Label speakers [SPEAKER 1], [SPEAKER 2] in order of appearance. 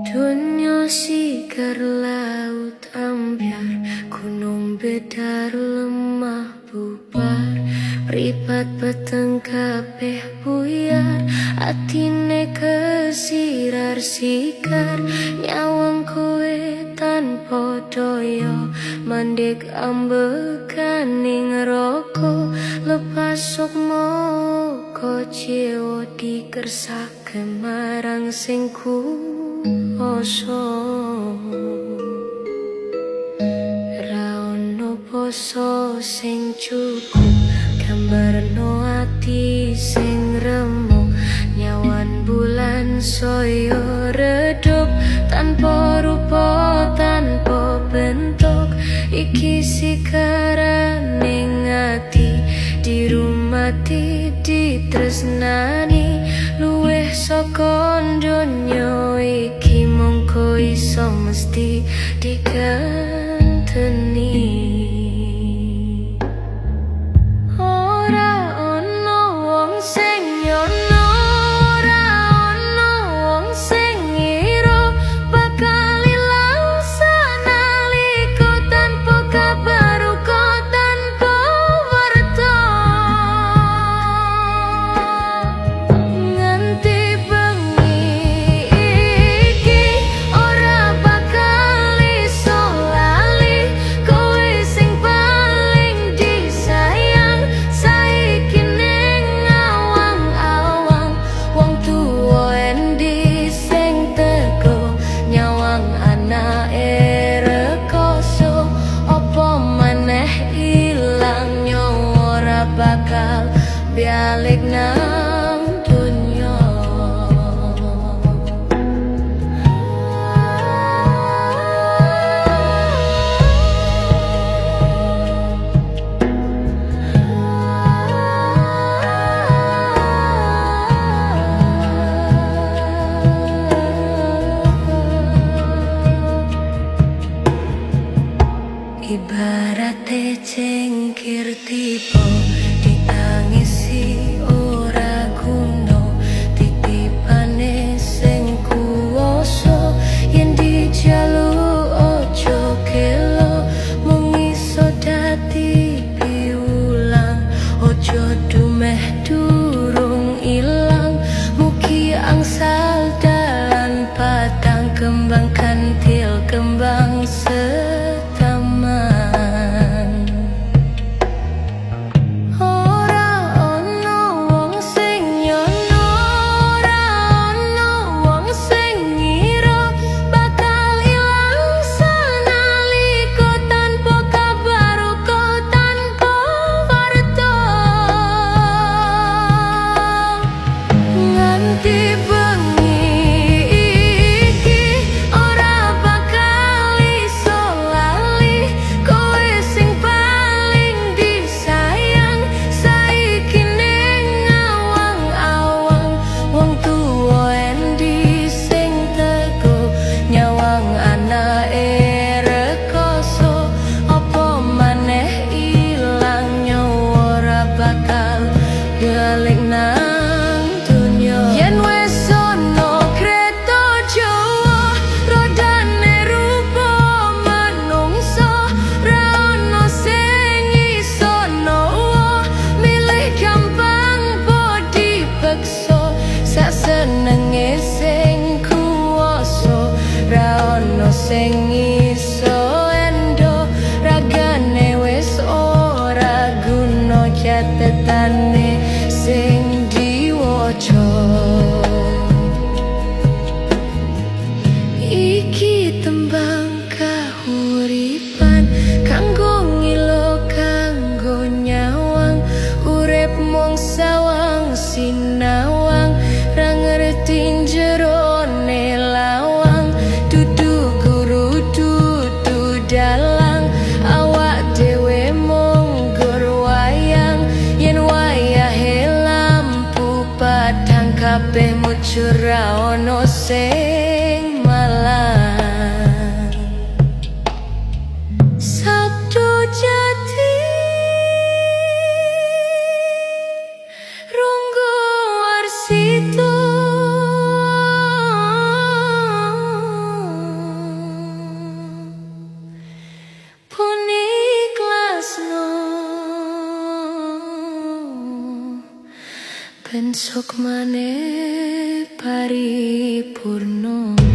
[SPEAKER 1] Dunia sigar laut ambyar, gunung bedar lemah bubar, mripat peteng kabeh buyar, atine kesirar sigar, nyawang kowe tanpa daya, mandek ambekaning roko, lepas sukma jiwa dikersake marang sing kuwasa. Ra ono basa sing cukup gambarno ati sing remuk, nyawan bulan saya redup tanpa rupa tanpa bentuk, iki sikaraning ati dirumati ditresnani luwih saka donya iki, mongko iso mesti diganteni. Ora ono wong sing nyono, ora ono wong sing ngira bakal ilang sanalika tanpa kabar uga tanpa warta. Nganti bengi iki ora bakal iso lali kowe sing paling disayang saiki ning awang-awang. Wong tuwa endi sing teko nyawang anake rekoso, apa maneh ilang nyawa ora bakal balik nang dunya. Ibarate cengkir tiba ditangisi ora guna, titipane sing kuwasa yen dijaluk aja gelo, mung iso dadi piulang, aja dumeh durung ilang, mugi angsal dalan patang kembang kantil kembang balik nang dunya. Yen wis ono kreta Jawa rodane rupa manungsa, ra ono sing iso nowo, milih gampang po dipeksa, sak senenge sing kuwasa, ra ono sing iso endo, ragane wis ora guna catetane sing diwaca. Iki tembang kahuripan kanggo ngilo kanggo nyawang, urip mung sawang sinawang, ra ngerti jerone lawang, dudu guru dudu dalang, awak dhewe mung gur wayang, yen wayahe lampu padhang kabeh mucur ra ono sing situ pun ikhlasno ben sok maneh paripurna.